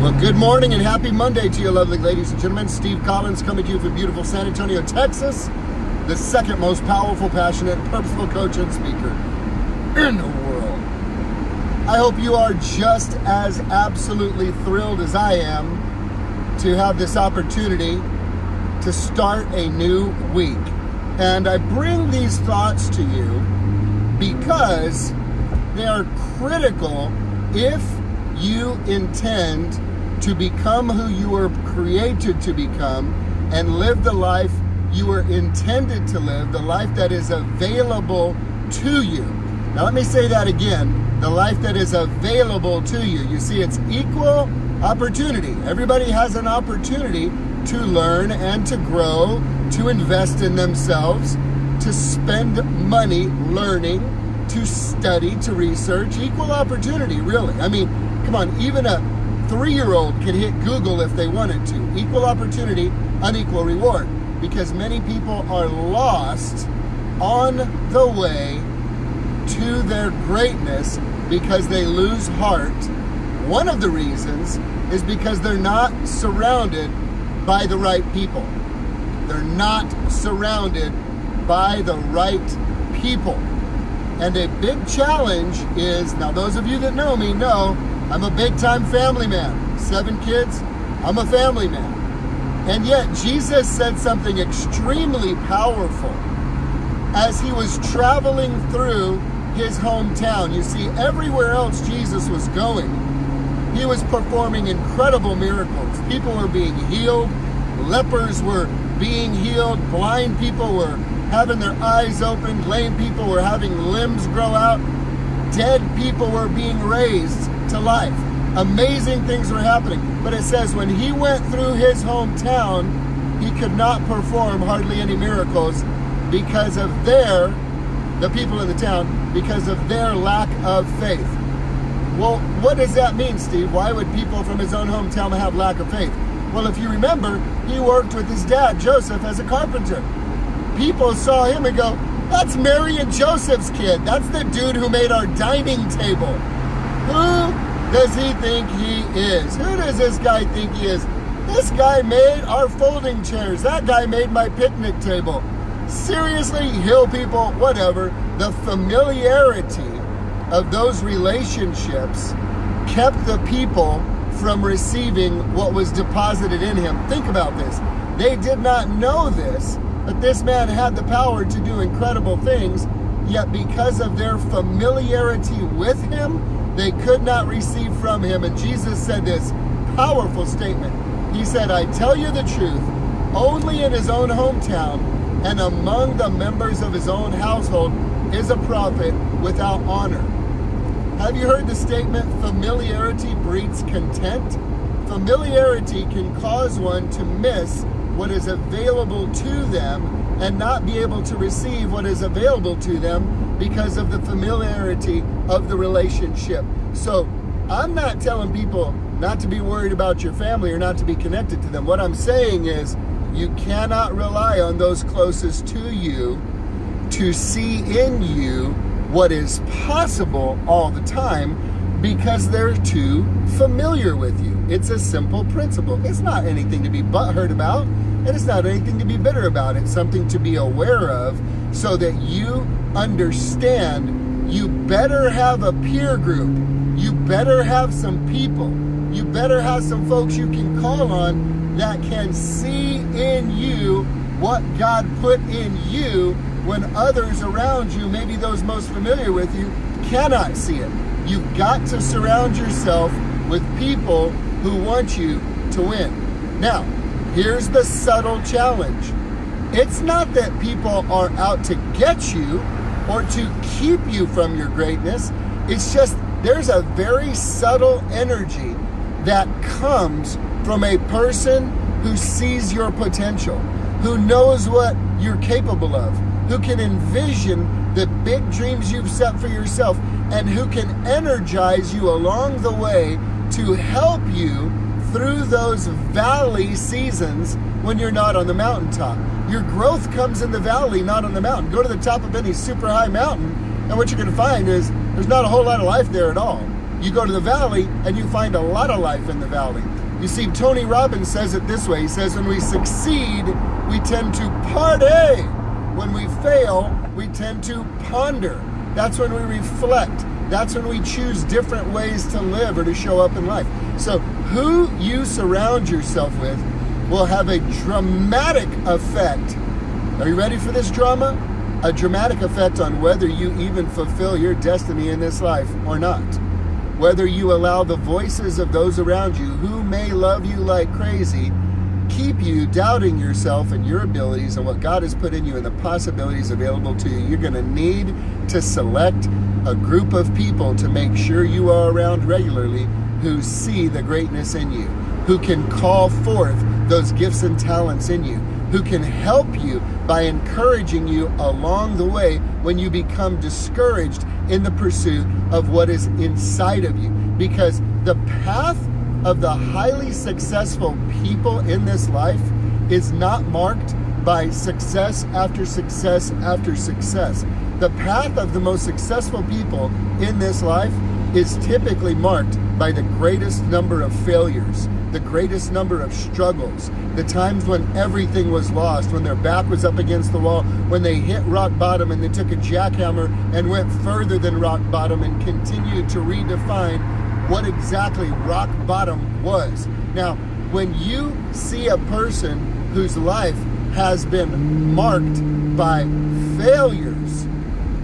Well, good morning and happy Monday to you, lovely ladies and gentlemen. Steve Collins coming to you from beautiful San Antonio, Texas, the second most powerful, passionate, purposeful coach and speaker in the world. I hope you are just as absolutely thrilled as I am to have this opportunity to start a new week. And I bring these thoughts to you because they are critical if you intend to become who you were created to become and live the life you were intended to live, the life that is available to you. Now let me say that again, the life that is available to you. You see, it's equal opportunity. Everybody has an opportunity to learn and to grow, to invest in themselves, to spend money learning, to study, to research. Equal opportunity, really. I mean, come on, even a 3-year-old could hit Google if they wanted to. Equal opportunity, unequal reward. Because many people are lost on the way to their greatness because they lose heart. One of the reasons is because they're not surrounded by the right people. They're not surrounded by the right people. And a big challenge is, now those of you that know me know, I'm a big time family man. 7 kids, I'm a family man. And yet Jesus said something extremely powerful as he was traveling through his hometown. You see, everywhere else Jesus was going, he was performing incredible miracles. People were being healed, lepers were being healed, blind people were having their eyes opened, lame people were having limbs grow out, dead people were being raised to life. Amazing things were happening. But it says when he went through his hometown, he could not perform hardly any miracles because of the people in the town, because of their lack of faith. Well, what does that mean, Steve? Why would people from his own hometown have lack of faith? Well, if you remember, he worked with his dad, Joseph, as a carpenter. People saw him and go, that's Mary and Joseph's kid. That's the dude who made our dining table. Who does he think he is? Who does this guy think he is? This guy made our folding chairs. That guy made my picnic table. Seriously, hill people, whatever. The familiarity of those relationships kept the people from receiving what was deposited in him. Think about this. They did not know this, but this man had the power to do incredible things, yet because of their familiarity with him, they could not receive from him. And Jesus said this powerful statement. He said, I tell you the truth, only in his own hometown and among the members of his own household is a prophet without honor. Have you heard the statement, familiarity breeds contempt? Familiarity can cause one to miss what is available to them and not be able to receive what is available to them because of the familiarity of the relationship. So I'm not telling people not to be worried about your family or not to be connected to them. What I'm saying is you cannot rely on those closest to you to see in you what is possible all the time because they're too familiar with you. It's a simple principle. It's not anything to be butthurt about, and it's not anything to be bitter about. It's something to be aware of so that you understand you better have a peer group. You better have some people. You better have some folks you can call on that can see in you what God put in you when others around you, maybe those most familiar with you, cannot see it. You've got to surround yourself with people who want you to win. Now, here's the subtle challenge. It's not that people are out to get you or to keep you from your greatness. It's just there's a very subtle energy that comes from a person who sees your potential, who knows what you're capable of, who can envision the big dreams you've set for yourself, and who can energize you along the way to help you through those valley seasons when you're not on the mountaintop. Your growth comes in the valley, not on the mountain. Go to the top of any super high mountain, and what you're going to find is there's not a whole lot of life there at all. You go to the valley and you find a lot of life in the valley. You see, Tony Robbins says it this way. He says, when we succeed, we tend to party. When we fail, we tend to ponder. That's when we reflect. That's when we choose different ways to live or to show up in life. So who you surround yourself with will have a dramatic effect. Are you ready for this drama? A dramatic effect on whether you even fulfill your destiny in this life or not. Whether you allow the voices of those around you who may love you like crazy keep you doubting yourself and your abilities and what God has put in you and the possibilities available to you. You're going to need to select a group of people to make sure you are around regularly who see the greatness in you, who can call forth those gifts and talents in you, who can help you by encouraging you along the way when you become discouraged in the pursuit of what is inside of you. Because the path of the highly successful people in this life is not marked by success after success after success. The path of the most successful people in this life is typically marked by the greatest number of failures, the greatest number of struggles, the times when everything was lost, when their back was up against the wall, when they hit rock bottom and they took a jackhammer and went further than rock bottom and continued to redefine what exactly rock bottom was. Now, when you see a person whose life has been marked by failures,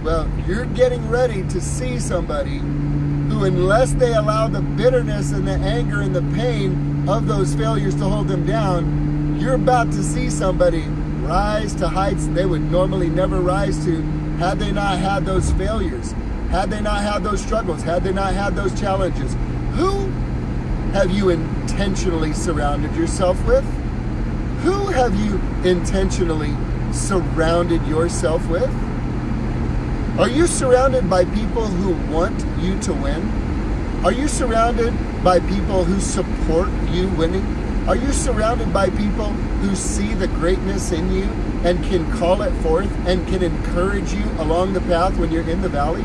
well, you're getting ready to see somebody who, unless they allow the bitterness and the anger and the pain of those failures to hold them down, you're about to see somebody rise to heights they would normally never rise to had they not had those failures, had they not had those struggles, had they not had those challenges. Who have you intentionally surrounded yourself with? Who have you intentionally surrounded yourself with? Are you surrounded by people who want you to win? Are you surrounded by people who support you winning? Are you surrounded by people who see the greatness in you and can call it forth and can encourage you along the path when you're in the valley?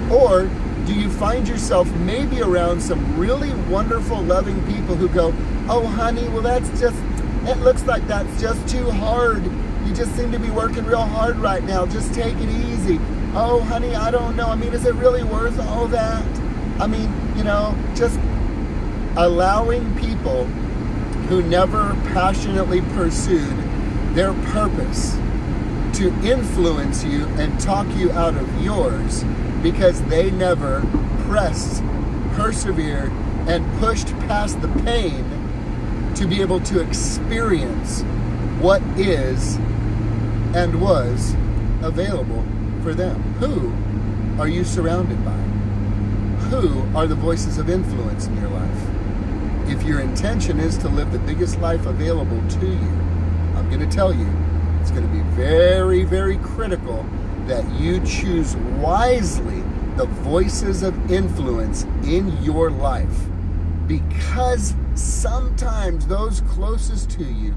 Or do you find yourself maybe around some really wonderful, loving people who go, oh, honey, well, it looks like that's just too hard. You just seem to be working real hard right now. Just take it easy. Oh, honey, I don't know. I mean, is it really worth all that? I mean, just allowing people who never passionately pursued their purpose to influence you and talk you out of yours because they never pressed, persevered, and pushed past the pain to be able to experience what is and was available for them. Who are you surrounded by? Who are the voices of influence in your life? If your intention is to live the biggest life available to you, I'm going to tell you, it's going to be very, very critical that you choose wisely the voices of influence in your life, because sometimes those closest to you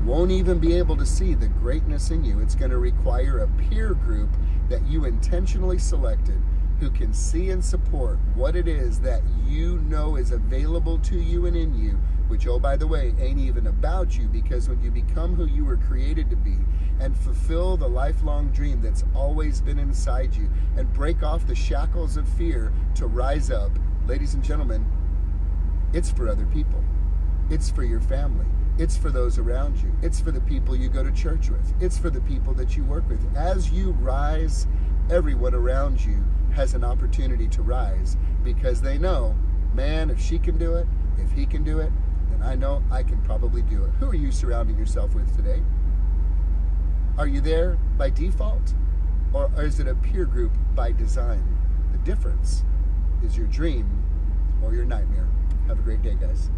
won't even be able to see the greatness in you. It's going to require a peer group that you intentionally selected who can see and support what it is that you know is available to you and in you, which, oh, by the way, ain't even about you, because when you become who you were created to be and fulfill the lifelong dream that's always been inside you and break off the shackles of fear to rise up, ladies and gentlemen, it's for other people. It's for your family. It's for those around you. It's for the people you go to church with. It's for the people that you work with. As you rise, everyone around you has an opportunity to rise, because they know, man, if she can do it, if he can do it, then I know I can probably do it. Who are you surrounding yourself with today? Are you there by default, or is it a peer group by design? The difference is your dream or your nightmare. Have a great day, guys.